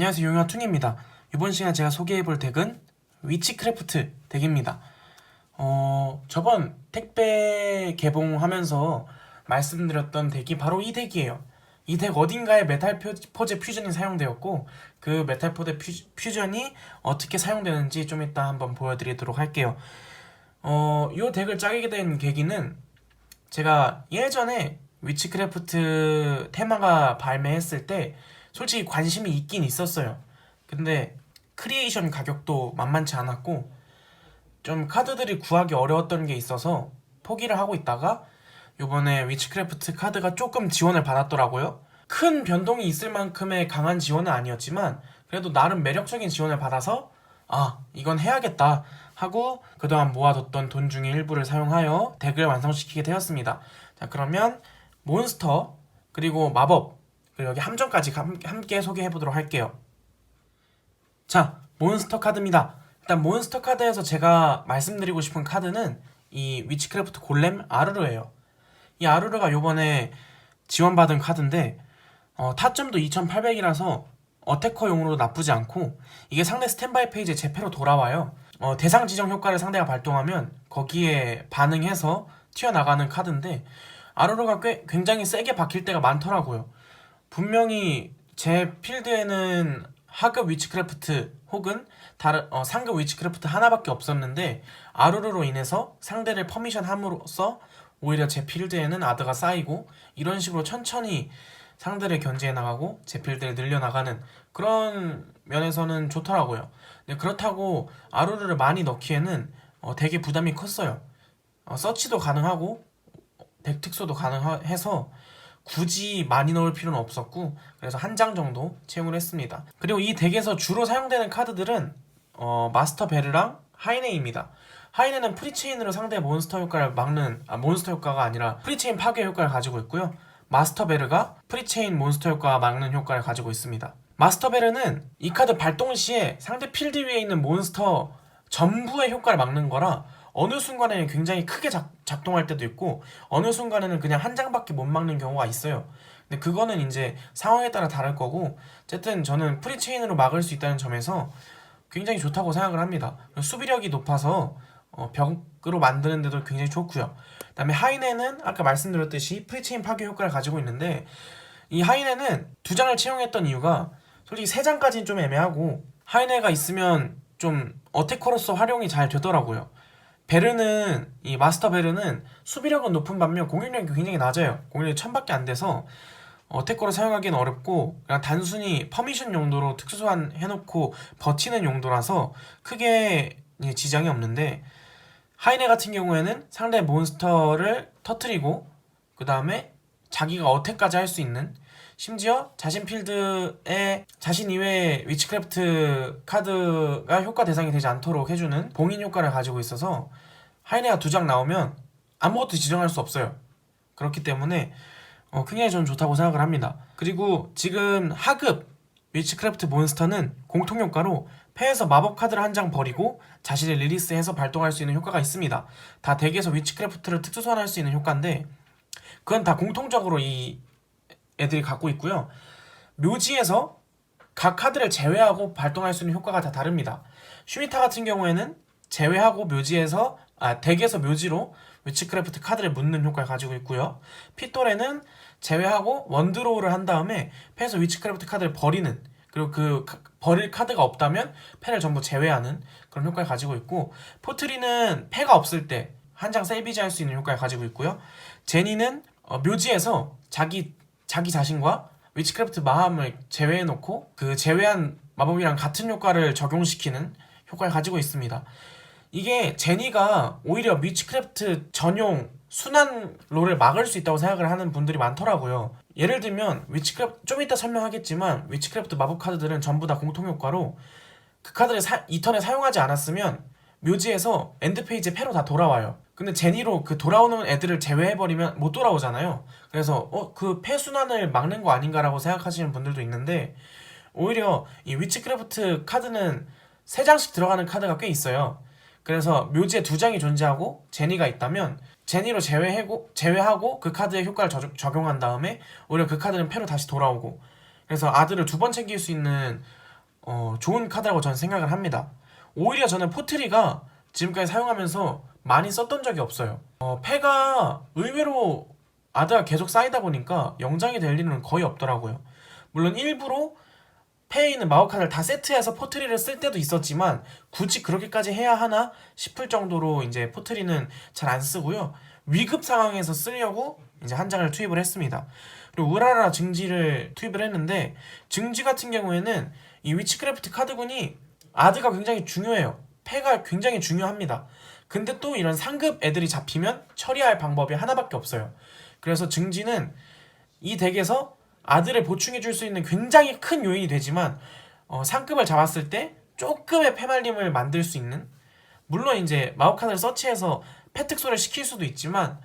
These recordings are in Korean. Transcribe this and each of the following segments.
안녕하세요, 용화퉁입니다. 이번 시간에 제가 소개해볼 덱은 위치크래프트 덱입니다. 저번 택배 개봉하면서 말씀드렸던 덱이 바로 이 덱이에요. 이 덱 어딘가에 메탈 포제 퓨전이 사용되었고, 그 메탈 포제 퓨전이 어떻게 사용되는지 좀 이따 한번 보여드리도록 할게요. 이 덱을 짜게 된 계기는 제가 예전에 위치크래프트 테마가 발매했을 때 솔직히 관심이 있긴 있었어요. 근데 크리에이션 가격도 만만치 않았고 좀 카드들이 구하기 어려웠던 게 있어서 포기를 하고 있다가 요번에 위치크래프트 카드가 조금 지원을 받았더라고요. 큰 변동이 있을 만큼의 강한 지원은 아니었지만 그래도 나름 매력적인 지원을 받아서 이건 해야겠다 하고 그동안 모아뒀던 돈 중에 일부를 사용하여 덱을 완성시키게 되었습니다. 자, 그러면 몬스터 그리고 마법 그리고 여기 함정까지 함께 소개해보도록 할게요. 자, 몬스터 카드입니다. 일단 몬스터 카드에서 제가 말씀드리고 싶은 카드는 이 위치크래프트 골렘 아르르예요. 이 아르르가 요번에 지원받은 카드인데 타점도 2800이라서 어태커용으로도 나쁘지 않고 이게 상대 스탠바이 페이지에 제패로 돌아와요. 대상 지정 효과를 상대가 발동하면 거기에 반응해서 튀어나가는 카드인데 아르르가 굉장히 세게 박힐 때가 많더라고요. 분명히 제 필드에는 하급 위치크래프트 혹은 다른 상급 위치크래프트 하나밖에 없었는데 아르르로 인해서 상대를 퍼미션 함으로써 오히려 제 필드에는 아드가 쌓이고 이런 식으로 천천히 상대를 견제해 나가고 제 필드를 늘려나가는 그런 면에서는 좋더라고요. 근데 그렇다고 아르르를 많이 넣기에는 되게 부담이 컸어요. 서치도 가능하고 덱 특수도 가능해서 굳이 많이 넣을 필요는 없었고 그래서 한 장 정도 채용을 했습니다. 그리고 이 덱에서 주로 사용되는 카드들은 마스터 베르랑 하이네입니다. 하이네는 프리체인으로 상대 몬스터 효과를 막는 몬스터 효과가 아니라 프리체인 파괴 효과를 가지고 있고요. 마스터 베르가 프리체인 몬스터 효과 막는 효과를 가지고 있습니다. 마스터 베르는 이 카드 발동 시에 상대 필드 위에 있는 몬스터 전부의 효과를 막는 거라 어느 순간에는 굉장히 크게 작동할 때도 있고 어느 순간에는 그냥 한 장밖에 못 막는 경우가 있어요. 근데 그거는 이제 상황에 따라 다를 거고 어쨌든 저는 프리체인으로 막을 수 있다는 점에서 굉장히 좋다고 생각을 합니다. 수비력이 높아서 벽으로 만드는데도 굉장히 좋고요. 그 다음에 하이네는 아까 말씀드렸듯이 프리체인 파괴 효과를 가지고 있는데 이 하이네는 두 장을 채용했던 이유가 솔직히 세 장까지는 좀 애매하고 하이네가 있으면 좀 어태커로서 활용이 잘 되더라고요. 베르는 이 마스터 베르는 수비력은 높은 반면 공격력이 굉장히 낮아요. 공격력이 1000밖에 안 돼서 어태커로 사용하기는 어렵고 그냥 단순히 퍼미션 용도로 특수소환 해놓고 버티는 용도라서 크게 지장이 없는데 하이네 같은 경우에는 상대 몬스터를 터트리고 그 다음에 자기가 어택까지 할 수 있는 심지어 자신 필드에 자신 이외의 위치크래프트 카드가 효과 대상이 되지 않도록 해주는 봉인 효과를 가지고 있어서 하이네가 두 장 나오면 아무것도 지정할 수 없어요. 그렇기 때문에 굉장히 저는 좋다고 생각을 합니다. 그리고 지금 하급 위치크래프트 몬스터는 공통효과로 패에서 마법 카드를 한 장 버리고 자신을 릴리스해서 발동할 수 있는 효과가 있습니다. 다 덱에서 위치크래프트를 특수소환할 수 있는 효과인데 그건 다 공통적으로 이 애들이 갖고 있고요. 묘지에서 각 카드를 제외하고 발동할 수 있는 효과가 다 다릅니다. 슈미타 같은 경우에는 제외하고 묘지에서 덱에서 묘지로 위치크래프트 카드를 묻는 효과를 가지고 있고요. 핏도레는 제외하고 원드로우를 한 다음에 패에서 위치크래프트 카드를 버리는 그리고 그 버릴 카드가 없다면 패를 전부 제외하는 그런 효과를 가지고 있고 포트리는 패가 없을 때 한 장 세이비지 할 수 있는 효과를 가지고 있고요. 제니는 묘지에서 자기 자신과 위치크래프트 마함을 제외해놓고 그 제외한 마법이랑 같은 효과를 적용시키는 효과를 가지고 있습니다. 이게 제니가 오히려 위치크래프트 전용 순환 롤을 막을 수 있다고 생각을 하는 분들이 많더라고요. 예를 들면 위치크래프트 좀 이따 설명하겠지만 위치크래프트 마법 카드들은 전부 다 공통효과로 그 카드를 이 턴에 사용하지 않았으면 묘지에서 엔드페이지에 패로 다 돌아와요. 근데 제니로 그 돌아오는 애들을 제외해버리면 못 돌아오잖아요. 그래서 그 패 순환을 막는 거 아닌가라고 생각하시는 분들도 있는데 오히려 이 위치크래프트 카드는 3장씩 들어가는 카드가 꽤 있어요. 그래서 묘지에 2장이 존재하고 제니가 있다면 제니로 제외하고 그 카드의 효과를 적용한 다음에 오히려 그 카드는 패로 다시 돌아오고 그래서 아드를 2번 챙길 수 있는 좋은 카드라고 저는 생각을 합니다. 오히려 저는 포트리가 지금까지 사용하면서 많이 썼던 적이 없어요. 패가 의외로 아드가 계속 쌓이다 보니까 영장이 될 일은 거의 없더라고요. 물론 일부러 패에 있는 마법카드를 다 세트해서 포트리를 쓸 때도 있었지만 굳이 그렇게까지 해야 하나 싶을 정도로 이제 포트리는 잘 안 쓰고요. 위급 상황에서 쓰려고 이제 한 장을 투입을 했습니다. 그리고 우라라 증지를 투입을 했는데 증지 같은 경우에는 이 위치크래프트 카드군이 아드가 굉장히 중요해요. 패가 굉장히 중요합니다. 근데 또 이런 상급 애들이 잡히면 처리할 방법이 하나밖에 없어요. 그래서 증지는 이 덱에서 아드를 보충해줄 수 있는 굉장히 큰 요인이 되지만 상급을 잡았을 때 조금의 패말림을 만들 수 있는, 물론 이제 마법카드를 서치해서 패특소를 시킬 수도 있지만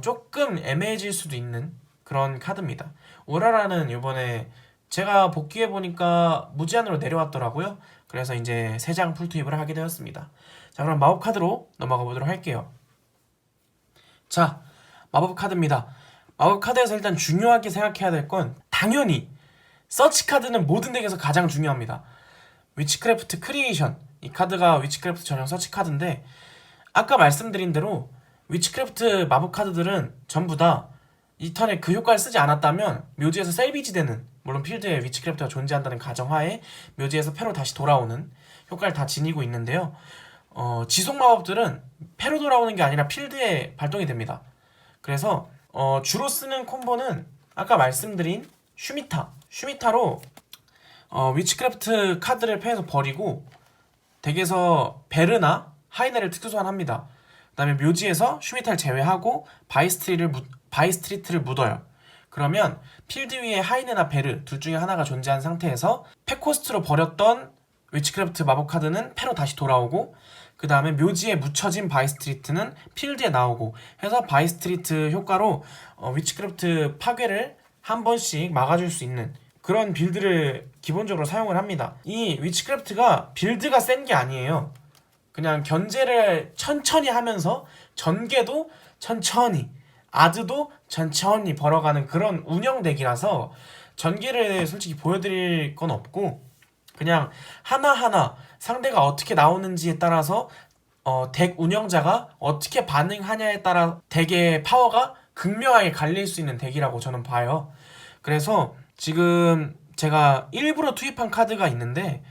조금 애매해질 수도 있는 그런 카드입니다. 오라라는 이번에 제가 복귀해보니까 무제한으로 내려왔더라고요. 그래서 이제 3장 풀투입을 하게 되었습니다. 자, 그럼 마법카드로 넘어가 보도록 할게요. 자, 마법카드입니다. 마법카드에서 일단 중요하게 생각해야 될 건 당연히 서치카드는 모든 덱에서 가장 중요합니다. 위치크래프트 크리에이션, 이 카드가 위치크래프트 전용 서치카드인데 아까 말씀드린 대로 위치크래프트 마법카드들은 전부 다 이 턴에 그 효과를 쓰지 않았다면 묘지에서 셀비지 되는, 물론 필드에 위치크래프트가 존재한다는 가정하에 묘지에서 패로 다시 돌아오는 효과를 다 지니고 있는데요. 지속 마법들은 패로 돌아오는 게 아니라 필드에 발동이 됩니다. 그래서 주로 쓰는 콤보는 아까 말씀드린 슈미타로 위치크래프트 카드를 패에서 버리고 덱에서 베르나 하이네를 특수 소환합니다. 그 다음에 묘지에서 슈미타를 제외하고 바이스트리트를 묻어요. 그러면 필드 위에 하이네나 베르 둘 중에 하나가 존재한 상태에서 패코스트로 버렸던 위치크래프트 마법 카드는 패로 다시 돌아오고, 그 다음에 묘지에 묻혀진 바이스트리트는 필드에 나오고 해서 바이스트리트 효과로 위치크래프트 파괴를 한 번씩 막아줄 수 있는 그런 빌드를 기본적으로 사용을 합니다. 이 위치크래프트가 빌드가 센 게 아니에요. 그냥 견제를 천천히 하면서 전개도 천천히, 아드도 천천히 벌어가는 그런 운영덱이라서 전개를 솔직히 보여드릴 건 없고, 그냥 하나하나 상대가 어떻게 나오는지에 따라서 덱 운영자가 어떻게 반응하냐에 따라 덱의 파워가 극명하게 갈릴 수 있는 덱이라고 저는 봐요. 그래서 지금 제가 일부러 투입한 카드가 있는데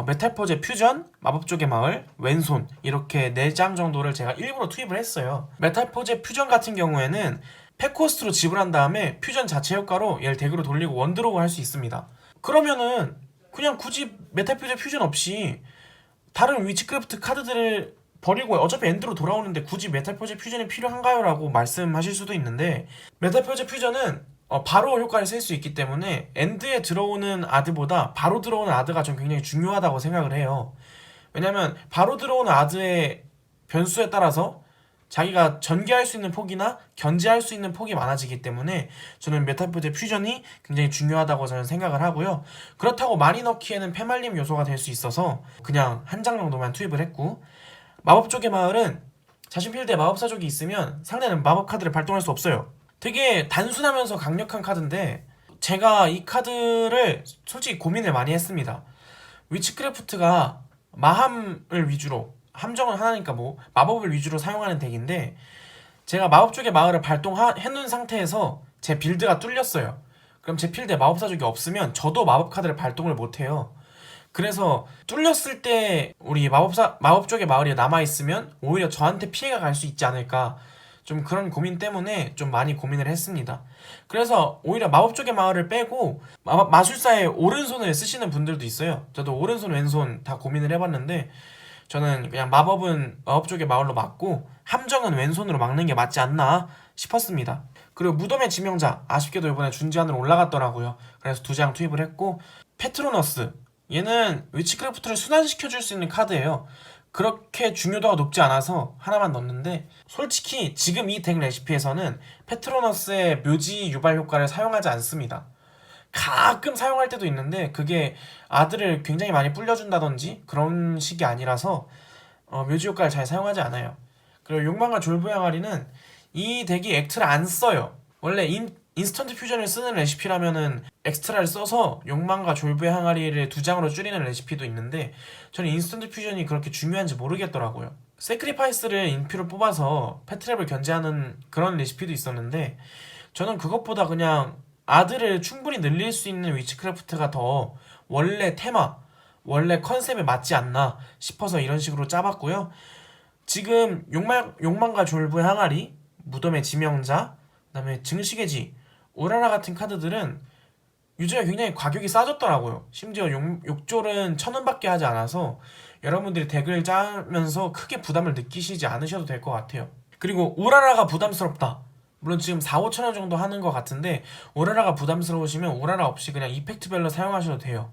메탈포제 퓨전, 마법족의 마을, 왼손 이렇게 4장 정도를 제가 일부러 투입을 했어요. 메탈포제 퓨전 같은 경우에는 패코스트로 지불한 다음에 퓨전 자체 효과로 얘를 덱으로 돌리고 원드로우 할 수 있습니다. 그러면은 그냥 굳이 메탈포제 퓨전 없이 다른 위치크래프트 카드들을 버리고 어차피 엔드로 돌아오는데 굳이 메탈포제 퓨전이 필요한가요? 라고 말씀하실 수도 있는데, 메탈포제 퓨전은 바로 효과를 쓸 수 있기 때문에 엔드에 들어오는 아드보다 바로 들어오는 아드가 전 굉장히 중요하다고 생각을 해요. 왜냐면 바로 들어오는 아드의 변수에 따라서 자기가 전개할 수 있는 폭이나 견제할 수 있는 폭이 많아지기 때문에 저는 메탈포제 퓨전이 굉장히 중요하다고 저는 생각을 하고요. 그렇다고 많이 넣기에는 패말림 요소가 될 수 있어서 그냥 한 장 정도만 투입을 했고, 마법족의 마을은 자신 필드에 마법사족이 있으면 상대는 마법 카드를 발동할 수 없어요. 되게 단순하면서 강력한 카드인데 제가 이 카드를 솔직히 고민을 많이 했습니다. 위치크래프트가 마함을 위주로, 함정은 하나니까 뭐 마법을 위주로 사용하는 덱인데 제가 마법족의 마을을 발동해놓은 상태에서 제 빌드가 뚫렸어요. 그럼 제 필드에 마법사족이 없으면 저도 마법 카드를 발동을 못해요. 그래서 뚫렸을 때 우리 마법족의 마을이 남아있으면 오히려 저한테 피해가 갈 수 있지 않을까, 좀 그런 고민 때문에 좀 많이 고민을 했습니다. 그래서 오히려 마법족의 마을을 빼고 마술사의 오른손을 쓰시는 분들도 있어요. 저도 오른손 왼손 다 고민을 해봤는데 저는 그냥 마법은 마법족의 마을로 막고 함정은 왼손으로 막는 게 맞지 않나 싶었습니다. 그리고 무덤의 지명자 아쉽게도 이번에 준지안으로 올라갔더라고요. 그래서 2장 투입을 했고, 페트로너스 얘는 위치크래프트를 순환시켜줄 수 있는 카드예요. 그렇게 중요도가 높지 않아서 하나만 넣었는데 솔직히 지금 이 덱 레시피에서는 페트로너스의 묘지 유발 효과를 사용하지 않습니다. 가끔 사용할 때도 있는데 그게 아들을 굉장히 많이 불려준다든지 그런 식이 아니라서 묘지 효과를 잘 사용하지 않아요. 그리고 욕망과 졸부의 항아리는 이 덱이 액트를 안 써요. 원래 인스턴트 퓨전을 쓰는 레시피라면은 엑스트라를 써서 욕망과 졸부의 항아리를 2장으로 줄이는 레시피도 있는데 저는 인스턴트 퓨전이 그렇게 중요한지 모르겠더라고요. 세크리파이스를 인퓨로 뽑아서 패트랩을 견제하는 그런 레시피도 있었는데 저는 그것보다 그냥 아드를 충분히 늘릴 수 있는 위치크래프트가 더 원래 테마, 원래 컨셉에 맞지 않나 싶어서 이런 식으로 짜봤고요. 지금 욕망과 졸부의 항아리, 무덤의 지명자, 그다음에 증식의 오라라 같은 카드들은 유저가 굉장히 가격이 싸졌더라고요. 심지어 욕졸은 1,000원밖에 하지 않아서 여러분들이 덱을 짜면서 크게 부담을 느끼시지 않으셔도 될 것 같아요. 그리고 오라라가 부담스럽다. 물론 지금 4,000~5,000원 정도 하는 것 같은데 오라라가 부담스러우시면 오라라 없이 그냥 이펙트별로 사용하셔도 돼요.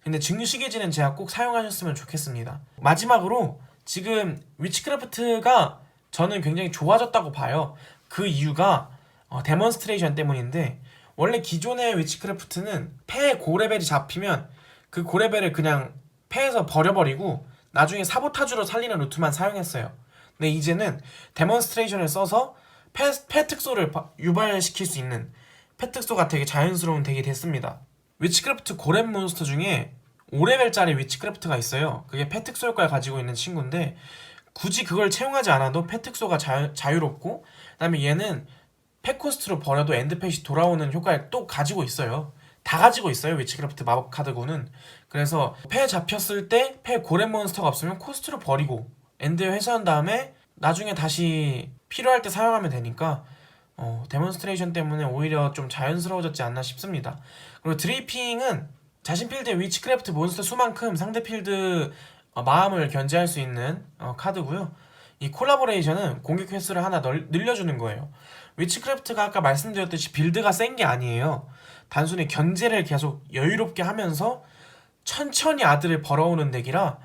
근데 증식의지는 제가 꼭 사용하셨으면 좋겠습니다. 마지막으로 지금 위치크래프트가 저는 굉장히 좋아졌다고 봐요. 그 이유가 데몬스트레이션 때문인데 원래 기존의 위치크래프트는 패 고레벨이 잡히면 그 고레벨을 그냥 패에서 버려버리고 나중에 사보타주로 살리는 루트만 사용했어요. 근데 이제는 데몬스트레이션을 써서 패 특소를 유발시킬 수 있는 패 특소가 되게 자연스러운 덱이 됐습니다. 위치크래프트 고렙 몬스터 중에 5레벨짜리 위치크래프트가 있어요. 그게 패 특소 효과를 가지고 있는 친구인데 굳이 그걸 채용하지 않아도 패 특소가 자유롭고 그다음에 얘는 패 코스트로 버려도 엔드펫이 돌아오는 효과를 또 가지고 있어요. 다 가지고 있어요. 위치크래프트 마법 카드군은. 그래서 패 잡혔을 때 패 고렙 몬스터가 없으면 코스트로 버리고 엔드에 회수한 다음에 나중에 다시 필요할 때 사용하면 되니까 데몬스트레이션 때문에 오히려 좀 자연스러워졌지 않나 싶습니다. 그리고 드레이핑은 자신 필드의 위치크래프트 몬스터 수만큼 상대 필드 마음을 견제할 수 있는 카드고요. 이 콜라보레이션은 공격 횟수를 하나 늘려주는 거예요. 위치크래프트가 아까 말씀드렸듯이 빌드가 센 게 아니에요. 단순히 견제를 계속 여유롭게 하면서 천천히 아드를 벌어오는 덱이라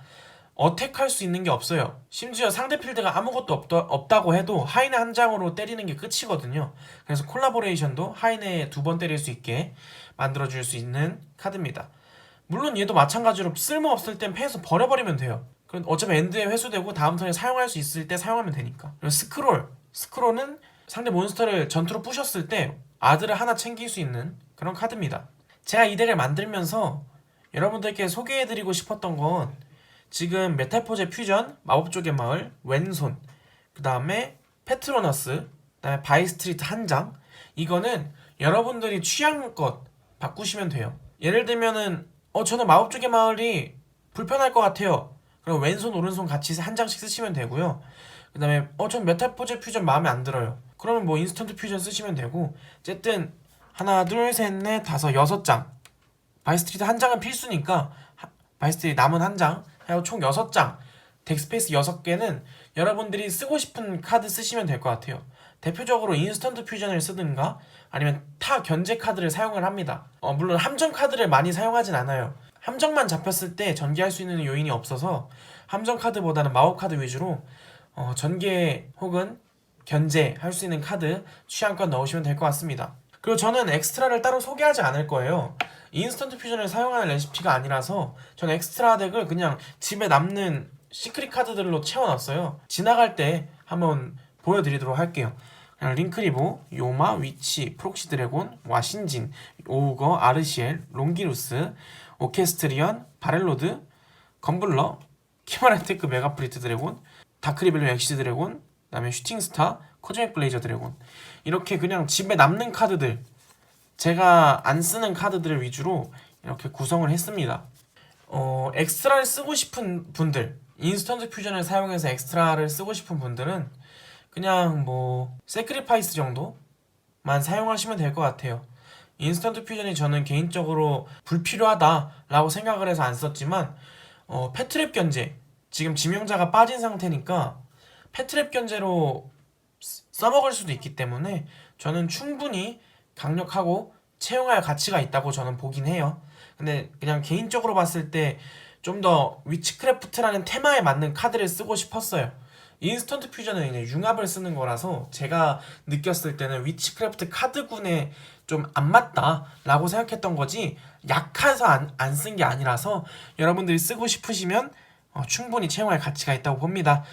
어택할 수 있는 게 없어요. 심지어 상대 필드가 아무것도 없다고 해도 하이네 한 장으로 때리는 게 끝이거든요. 그래서 콜라보레이션도 하이네 2번 때릴 수 있게 만들어줄 수 있는 카드입니다. 물론 얘도 마찬가지로 쓸모없을 땐 패에서 버려버리면 돼요. 그럼 어차피 엔드에 회수되고 다음 턴에 사용할 수 있을 때 사용하면 되니까. 그리고 스크롤은 상대 몬스터를 전투로 부셨을 때 아드를 하나 챙길 수 있는 그런 카드입니다. 제가 이 덱을 만들면서 여러분들께 소개해드리고 싶었던 건 지금 메탈포제 퓨전, 마법족의 마을, 왼손, 그 다음에 페트로너스, 그 다음에 바이스트리트 한 장. 이거는 여러분들이 취향껏 바꾸시면 돼요. 예를 들면은 저는 마법족의 마을이 불편할 것 같아요. 그럼 왼손 오른손 같이 한 장씩 쓰시면 되고요. 그 다음에 전 메탈포제 퓨전 마음에 안 들어요. 그러면 뭐 인스턴트 퓨전 쓰시면 되고 어쨌든 하나 둘 셋 넷 다섯 6장. 바이스트리트 한 장은 필수니까 바이스트리트 남은 한 장 하고 총 6장 덱스페이스 6개는 여러분들이 쓰고 싶은 카드 쓰시면 될 것 같아요. 대표적으로 인스턴트 퓨전을 쓰든가 아니면 타 견제 카드를 사용을 합니다. 물론 함정 카드를 많이 사용하진 않아요. 함정만 잡혔을 때 전개할 수 있는 요인이 없어서 함정 카드보다는 마법 카드 위주로 전개 혹은 견제할 수 있는 카드 취향껏 넣으시면 될 것 같습니다. 그리고 저는 엑스트라를 따로 소개하지 않을 거예요. 인스턴트 퓨전을 사용하는 레시피가 아니라서 저는 엑스트라 덱을 그냥 집에 남는 시크릿 카드들로 채워놨어요. 지나갈 때 한번 보여드리도록 할게요. 링크리보, 요마, 위치, 프록시 드래곤, 와신진, 오우거, 아르시엘, 롱기루스, 오케스트리언, 바렐로드, 검블러, 키마라테크 메가프리트 드래곤, 다크리벨로 엑시 드래곤, 그 다음에 슈팅스타, 코즈믹 블레이저 드래곤. 이렇게 그냥 집에 남는 카드들, 제가 안 쓰는 카드들을 위주로 이렇게 구성을 했습니다. 엑스트라를 쓰고 싶은 분들, 인스턴트 퓨전을 사용해서 엑스트라를 쓰고 싶은 분들은 그냥 뭐 세크리파이스 정도만 사용하시면 될 것 같아요. 인스턴트 퓨전이 저는 개인적으로 불필요하다라고 생각을 해서 안 썼지만 패트랩 견제, 지금 지명자가 빠진 상태니까 패트랩 견제로 써먹을 수도 있기 때문에 저는 충분히 강력하고 채용할 가치가 있다고 저는 보긴 해요. 근데 그냥 개인적으로 봤을 때 좀 더 위치크래프트라는 테마에 맞는 카드를 쓰고 싶었어요. 인스턴트 퓨전은 이제 융합을 쓰는 거라서 제가 느꼈을 때는 위치크래프트 카드군에 좀 안 맞다라고 생각했던 거지 약해서 안 쓴 게 아니라서 여러분들이 쓰고 싶으시면 충분히 채용할 가치가 있다고 봅니다.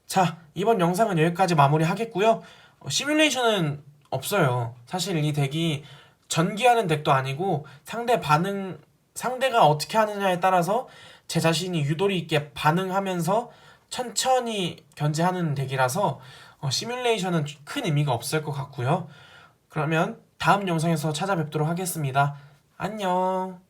자, 이번 영상은 여기까지 마무리하겠고요. 시뮬레이션은 없어요. 사실 이 덱이 전기하는 덱도 아니고 상대가 어떻게 하느냐에 따라서 제 자신이 유도리 있게 반응하면서 천천히 견제하는 덱이라서 시뮬레이션은 큰 의미가 없을 것 같고요. 그러면 다음 영상에서 찾아뵙도록 하겠습니다. 안녕.